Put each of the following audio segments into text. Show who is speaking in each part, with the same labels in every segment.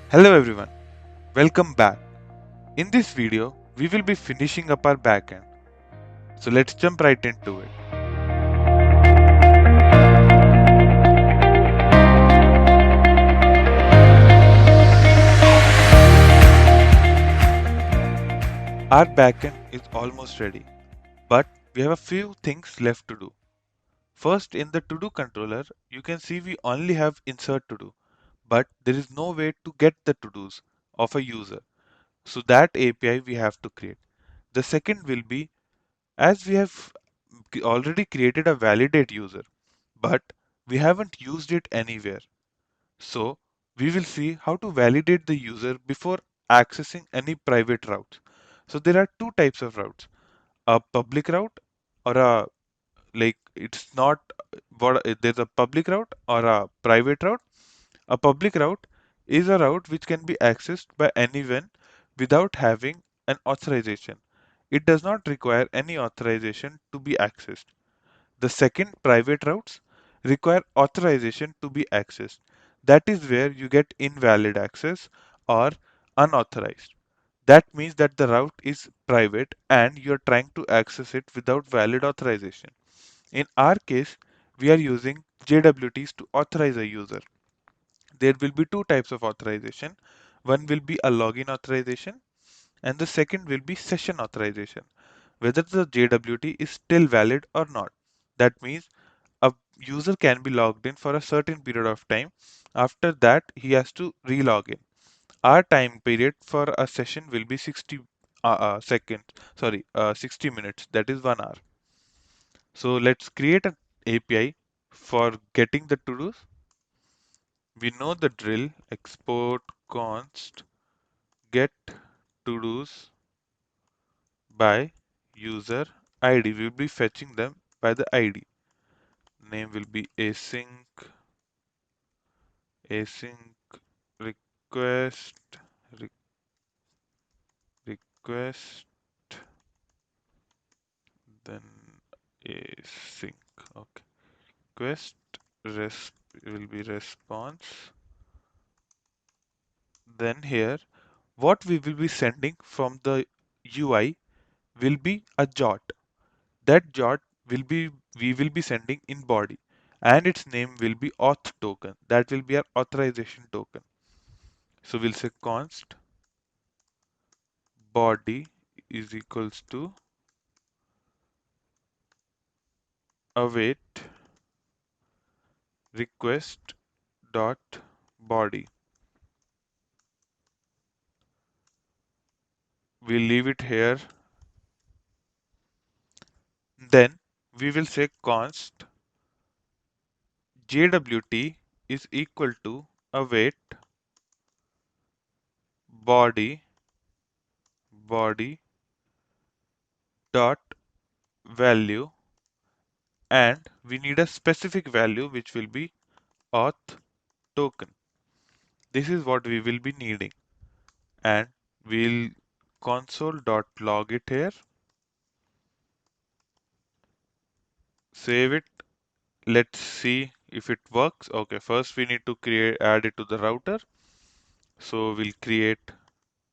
Speaker 1: Hello everyone, welcome back. In this video, we will be finishing up our backend. So let's jump right into it. Our backend is almost ready, but we have a few things left to do. First, in the to-do controller, you can see we only have insert to-do, but there is no way to get the to-dos of a user. So that API we have to create. The second will be, as we have already created a validate user, but we haven't used it anywhere. So we will see how to validate the user before accessing any private routes. So there are two types of routes, a public route or a it's not what there's a public route or a private route. A public route is a route which can be accessed by anyone without having an authorization. It does not require any authorization to be accessed. The second, private routes, require authorization to be accessed. That is where you get invalid access or unauthorized. That means that the route is private and you're trying to access it without valid authorization. In our case, we are using JWTs to authorize a user. There will be two types of authorization. One will be a login authorization and the second will be session authorization, whether the JWT is still valid or not. That means a user can be logged in for a certain period of time. After that, he has to re-log in. Our time period for a session will be 60 seconds, 60 minutes, that is 1 hour. So let's create an API for getting the to-dos. We know the drill, export const get to-dos by user ID. We will be fetching them by the ID. Name will be async request re- request then async. Okay. Request will be response. Then here, what we will be sending from the UI will be a jot. That jot will be we will be sending in body, and its name will be auth token. That will be our authorization token. So we'll say const body is equals to await request dot body. We'll leave it here. Then we will say const JWT is equal to await body dot value, and we need a specific value which will be auth token. This is what we will be needing, and we'll console.log it here, save it. Let's see if it works. Okay, first we need to add it to the router. So we'll create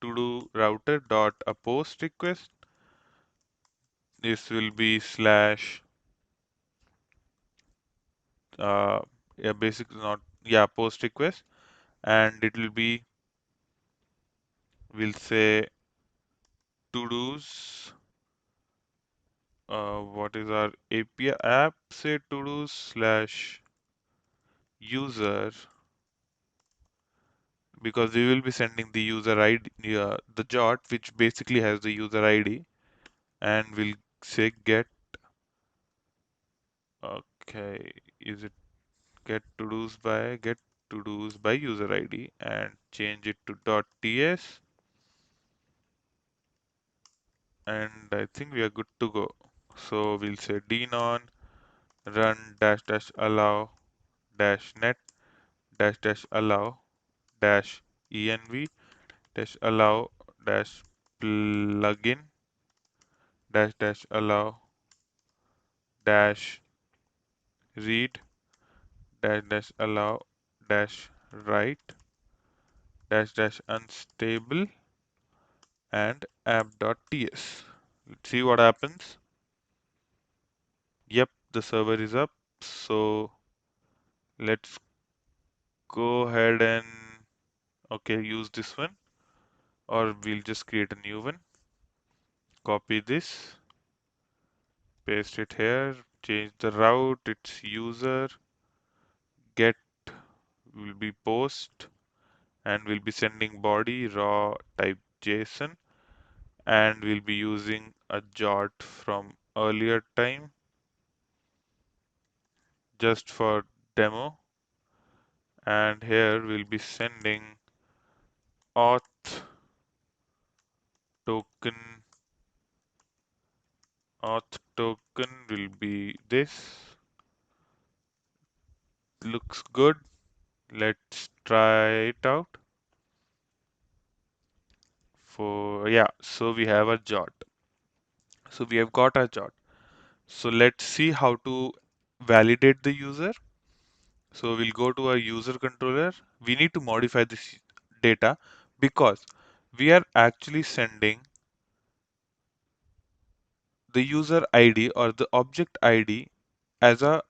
Speaker 1: to do router dot a post request. This will be slash yeah, basic not yeah post request, and it will be, we'll say to do's, what is our API app, say to do slash user, because we will be sending the user ID, the jot which basically has the user ID, and we'll say get, okay, is it get to do's by user ID, and change it to .ts, and I think we are good to go. So we'll say denon run dash dash allow dash net dash dash allow dash env dash allow dash plugin dash dash allow dash read dash dash allow dash write --unstable and app.ts. Let's see what happens. Yep, the server is up. So let's go ahead and use this one, or we'll just create a new one. Copy this, paste it here, change the route, its user, get will be post, and we'll be sending body raw type JSON, and we'll be using a jot from earlier time just for demo, and here we'll be sending auth token. Auth token will be this. Looks good. Let's try it out. So we have a jot. So we have got a jot. So let's see how to validate the user. So we'll go to our user controller. We need to modify this data because we are actually sending the user ID or the object ID as a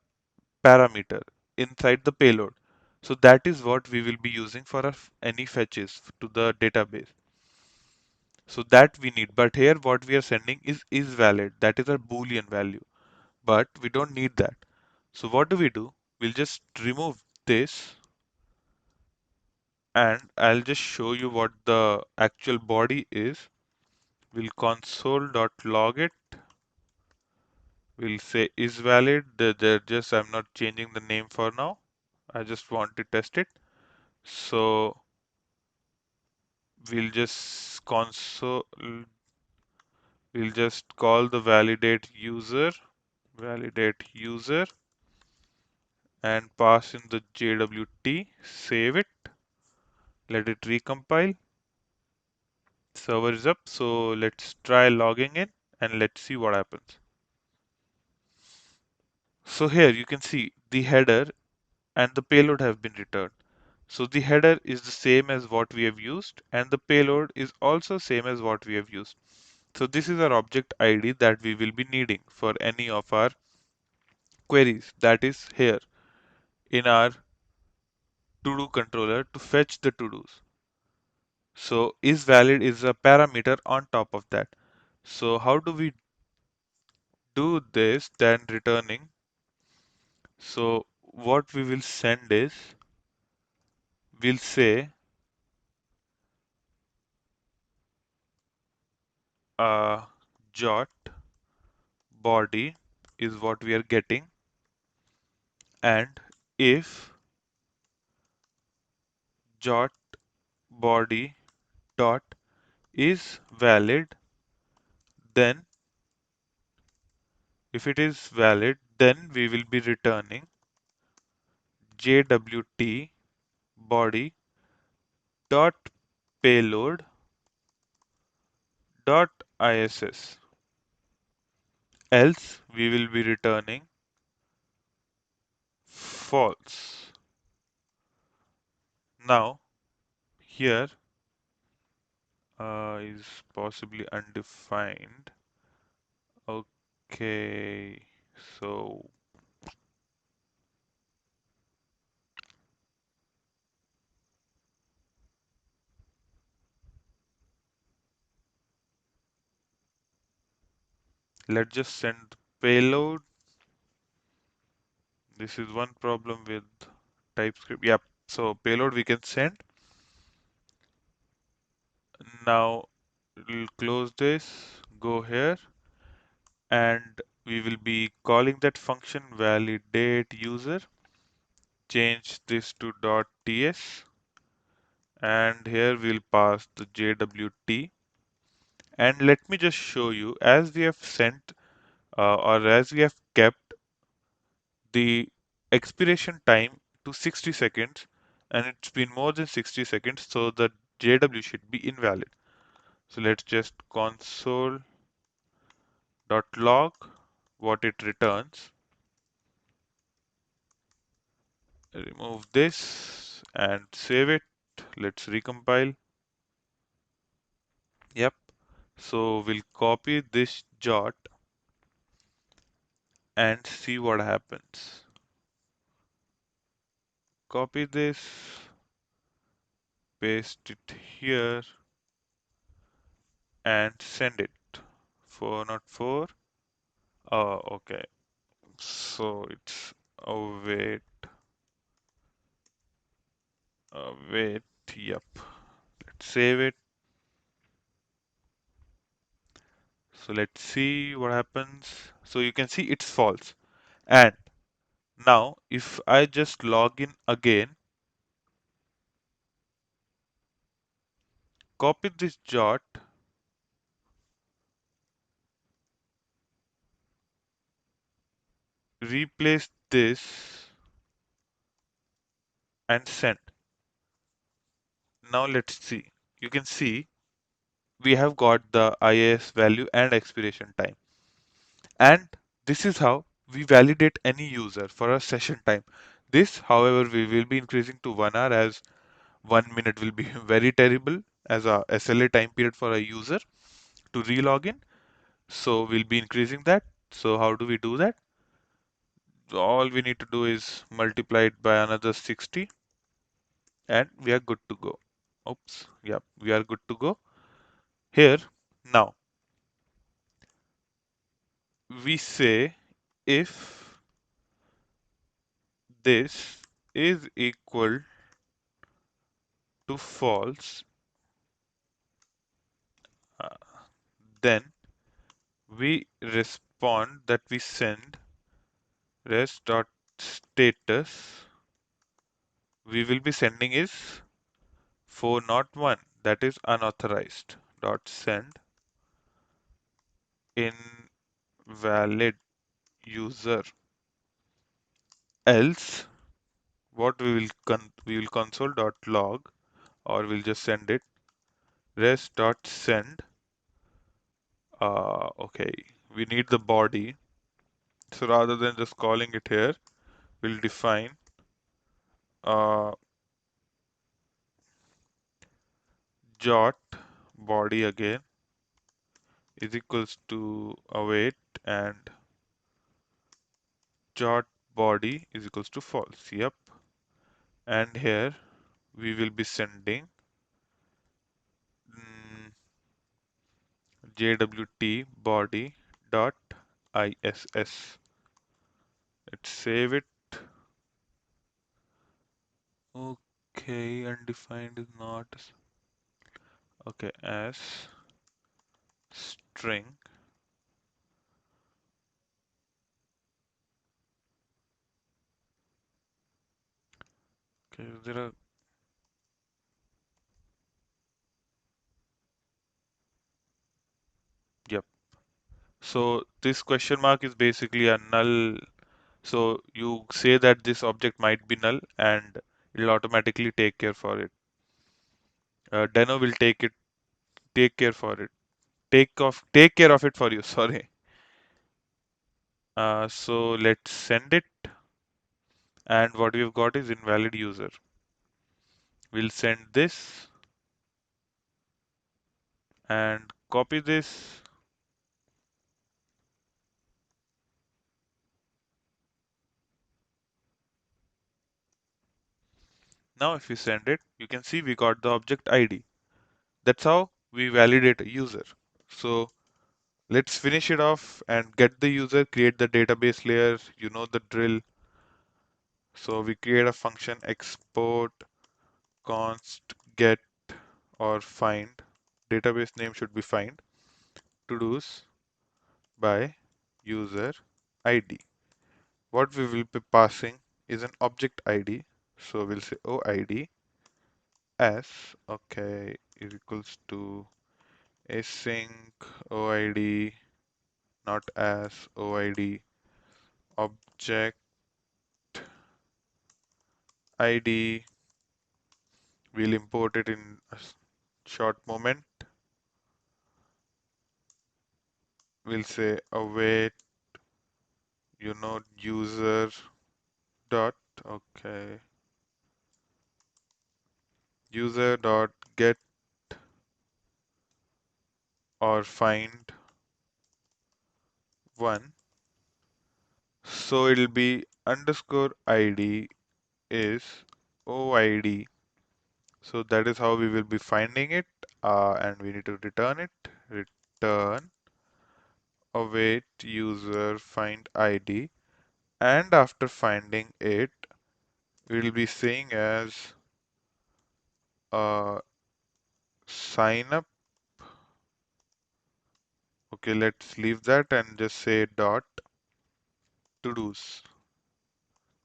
Speaker 1: parameter inside the payload. So that is what we will be using for any fetches to the database. So that we need, but here what we are sending is valid. That is a Boolean value, but we don't need that. So what do? We'll just remove this, and I'll just show you what the actual body is. We'll console.log it. We'll say is valid. I'm not changing the name for now. I just want to test it. So we'll just console, we'll just call the validate user, and pass in the JWT, save it, let it recompile. Server is up, so let's try logging in and let's see what happens. So here you can see the header and the payload have been returned. So the header is the same as what we have used, and the payload is also same as what we have used. So this is our object ID that we will be needing for any of our queries, that is here in our to-do controller to fetch the to-dos. So is valid is a parameter on top of that. So how do we do this then returning? So what we will send is, we'll say jot body is what we are getting, and if jot body dot is valid, then if it is valid, then we will be returning JWT body dot payload dot iss. Else we will be returning false. Now here is possibly undefined. Okay, so let's just send payload. This is one problem with TypeScript. Yep. So payload we can send. Now we'll close this, go here, and we will be calling that function validate user. Change this to .ts, and here we'll pass the JWT. And let me just show you, as we have sent or as we have kept the expiration time to 60 seconds, and it's been more than 60 seconds, so the JW should be invalid. So let's just console.log what it returns. Remove this and save it. let's recompile. Yep. So we'll copy this jot and see what happens. Copy this, paste it here, and send it. 404. Oh, okay. So it's wait, wait. Yep. Let's save it. So let's see what happens. So you can see it's false. And now if I just log in again, copy this jot, replace this and send. Now let's see. You can see we have got the IAS value and expiration time. And this is how we validate any user for a session time. This, however, we will be increasing to 1 hour, as 1 minute will be very terrible as a SLA time period for a user to relog in. So we'll be increasing that. So how do we do that? All we need to do is multiply it by another 60 and we are good to go. Oops, yeah, we are good to go. Here, now, we say if this is equal to false, uh, then we respond that we send res.status. We will be sending is 401, that is unauthorized, dot send invalid user. Else, what we will console.log, or we'll just send it res.send. Okay, we need the body. So rather than just calling it here, we'll define uh, jot body again is equals to await, and jot body is equals to false. Yep. And here we will be sending mm, JWT body dot ISS. Let's save it. Okay, undefined is not okay as string. Okay, there are yep. So this question mark is basically a null. So you say that this object might be null and it'll automatically take care for it. Deno will take care for it. Take care of it for you. Sorry. So let's send it, and what we've got is invalid user. We'll send this and copy this. Now if we send it, you can see we got the object ID. That's how we validate a user. So let's finish it off and get the user, create the database layer. You know the drill. So we create a function export const get or find. Database name should be find. To-dos by user ID. What we will be passing is an object ID. So we'll say OID as okay is equals to async OID, not as OID object ID. We'll import it in a short moment. We'll say await, user dot okay. user dot get or find one. So it'll be underscore ID is OID. So that is how we will be finding it, and we need to return it. Return await user find ID, and after finding it, we'll be saying as sign up. Okay, let's leave that and just say dot to dos.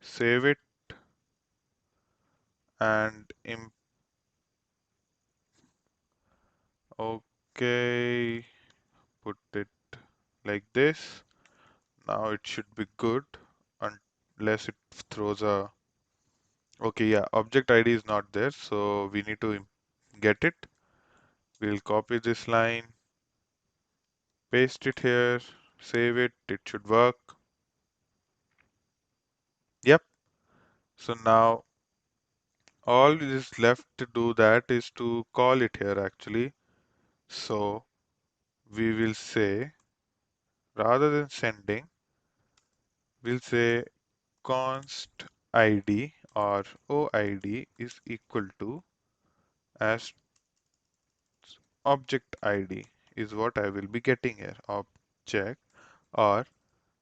Speaker 1: Save it and okay, put it like this. Now it should be good unless it throws a okay, yeah, object ID is not there, so we need to get it. We'll copy this line, paste it here, save it, it should work. Yep. So now all is left to do that is to call it here actually. So we will say rather than sending, we'll say const ID or OID is equal to as object ID is what I will be getting here. Object, or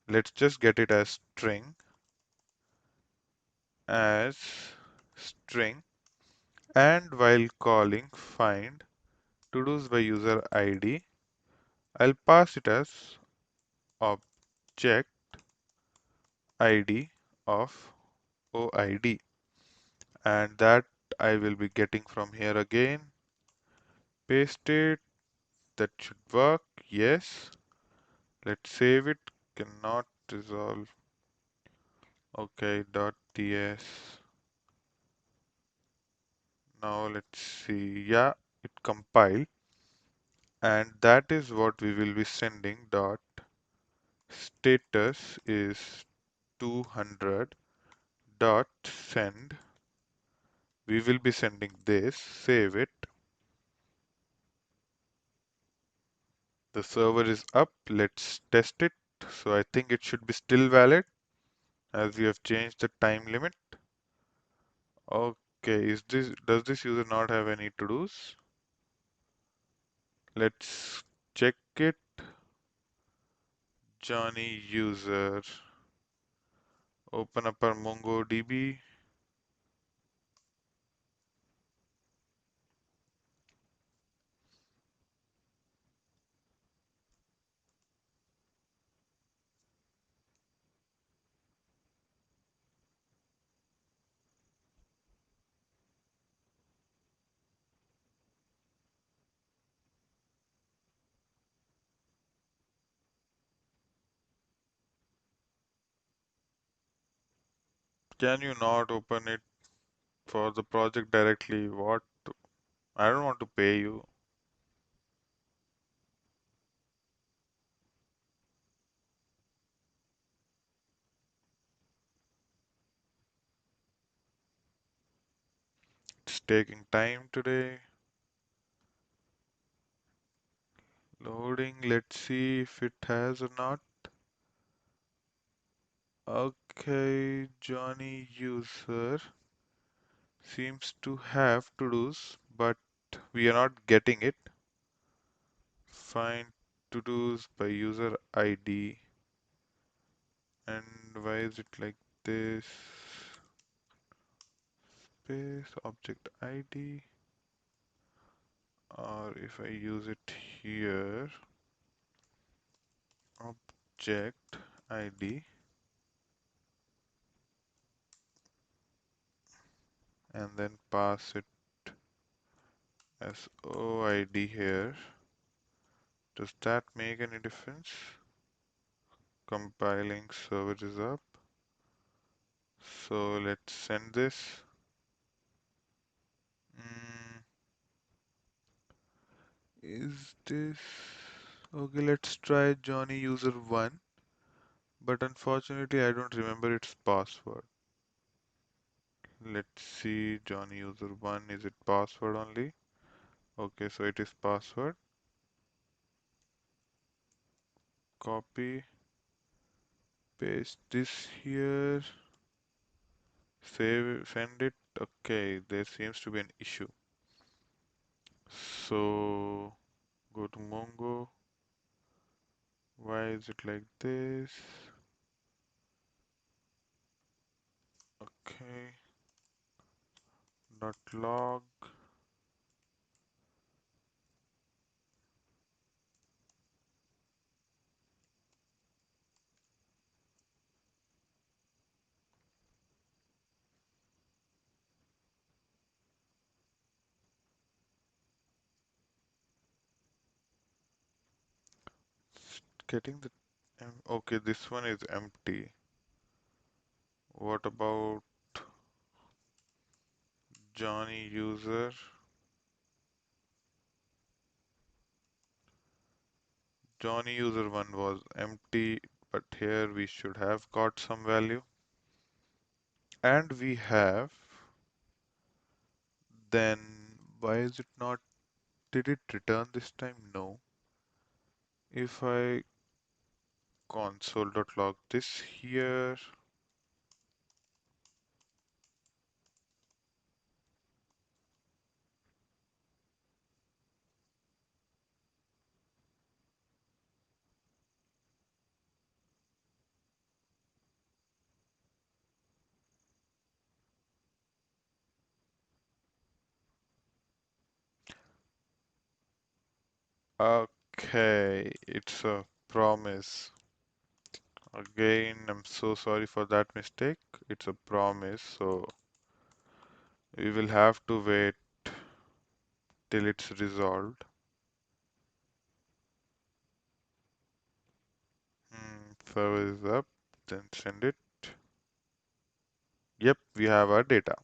Speaker 1: let's just get it as string, and while calling find to do's by user ID, I'll pass it as object ID of OID, and that I will be getting from here again. Paste it, that should work. Yes. Let's save it. Cannot resolve. Okay, .ts. Now let's see. Yeah, it compiled, and that is what we will be sending. Dot status is 200 dot send. We will be sending this. Save it. The server is up. Let's test it. So I think it should be still valid as we have changed the time limit. Okay, does this user not have any to-dos? Let's check it. Johnny user. Open up our MongoDB. Can you not open it for the project directly? What? I don't want to pay you. It's taking time today. Loading. Let's see if it has or not. Okay, Johnny user seems to have to-dos, but we are not getting it. Find to-dos by user ID. And why is it like this? Space object ID, or if I use it here, object ID, and then pass it as OID here. Does that make any difference? Compiling server is up. So let's send this. Mm, is this okay? Let's try Johnny user 1, but unfortunately I don't remember its password. Let's see, Johnny user 1, is it password only? Okay, so it is password. Copy, paste this here, save, send it. Okay, there seems to be an issue. So go to Mongo. Why is it like this? Okay, dot log. Getting the okay, this one is empty. What about Johnny user? Johnny user 1 was empty, but here we should have got some value. And we have, then why is it not, did it return this time? No. If I console.log this here, okay, it's a promise. Again, I'm so sorry for that mistake. It's a promise, so we will have to wait till it's resolved. Server is up, then send it. Yep, we have our data.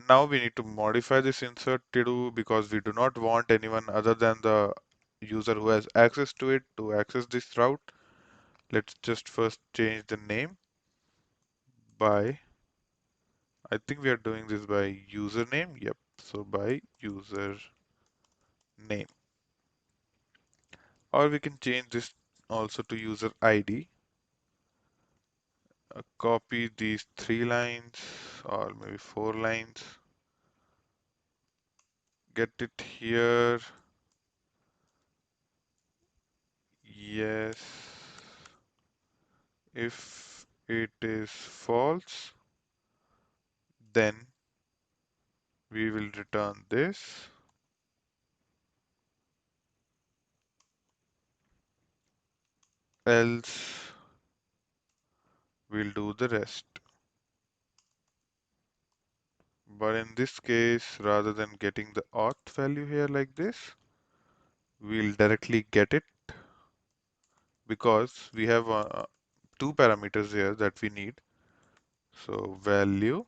Speaker 1: Now we need to modify this insert to do because we do not want anyone other than the user who has access to it to access this route. Let's just first change the name by, I think we are doing this by username. Yep, so by user name. Or we can change this also to user ID. Copy these 3 lines or maybe 4 lines. Get it here. Yes. If it is false, then we will return this. Else we'll do the rest. But in this case, rather than getting the auth value here like this, we'll directly get it because we have 2 parameters here that we need. So value,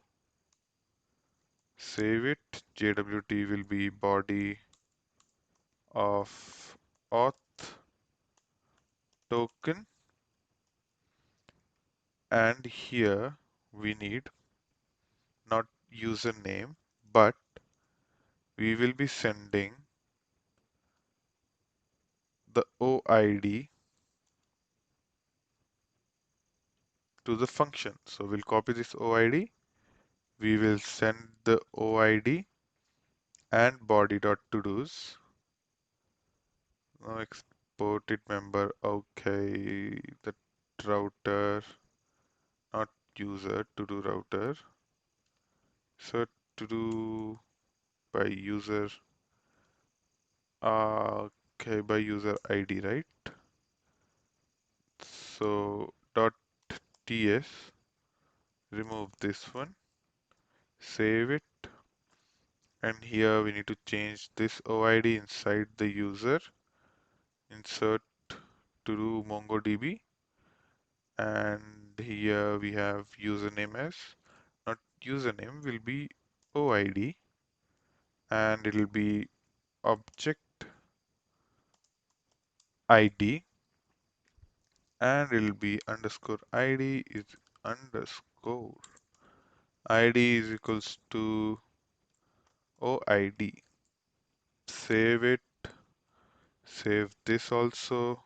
Speaker 1: save it. JWT will be body of auth token, and here we need not username, but we will be sending the OID to the function. So we'll copy this OID. We will send the OID and body.todos. Now export it member. Okay, the router, not user, to do router. So to do by user, okay, by user ID, right? So dot .ts, remove this one, save it, and here we need to change this OID inside the user, insert to do MongoDB, and here we have username as, not username, will be OID, and it'll be object ID, and it'll be underscore ID is underscore. id is equals to OID. Save it, save this also.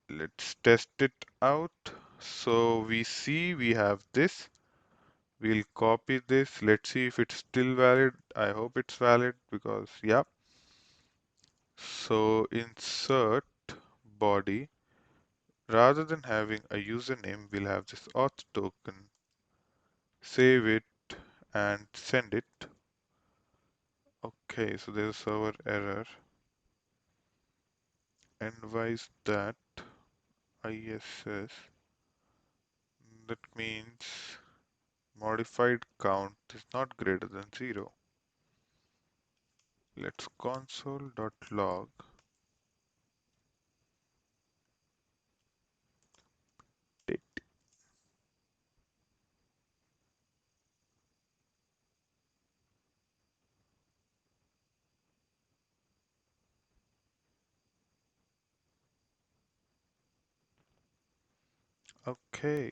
Speaker 1: Let's test it out. So we see we have this. We'll copy this. Let's see if it's still valid. I hope it's valid because, yeah. So insert body. Rather than having a username, we'll have this auth token. Save it and send it. Okay, so there's a server error. And why is that? ISS. That means modified count is not greater than 0. Let's console.log. Date. Okay.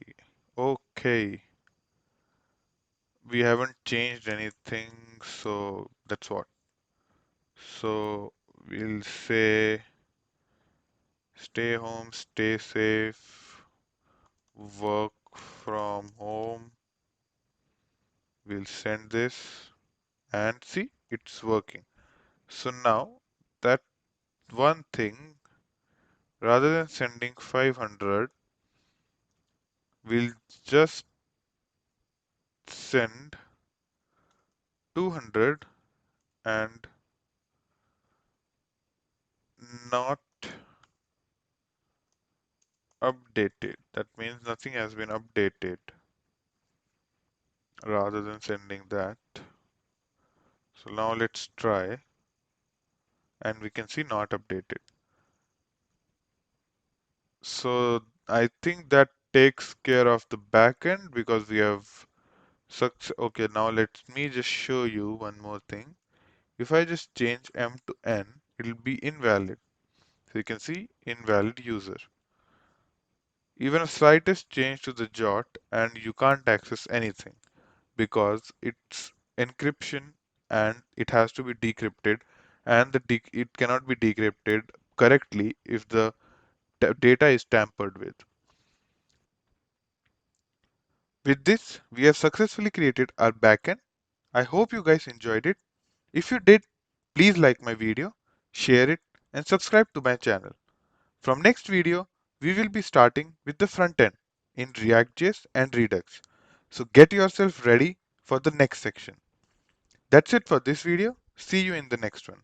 Speaker 1: Okay. We haven't changed anything, so that's what. So we'll say stay home, stay safe, work from home. We'll send this and see it's working. So now that one thing, rather than sending 500, we'll just send 200 and not updated. That means nothing has been updated rather than sending that. So now let's try and we can see not updated. So I think that takes care of the backend because we have okay, now let me just show you one more thing. If I just change m to n, it'll be invalid. So you can see invalid user. Even a slightest change to the jot and you can't access anything because it's encryption and it has to be decrypted and it cannot be decrypted correctly if the data is tampered with. With this, we have successfully created our backend. I hope you guys enjoyed it. If you did, please like my video, share it, and subscribe to my channel. From next video, we will be starting with the front end in React.js and Redux. So get yourself ready for the next section. That's it for this video. See you in the next one.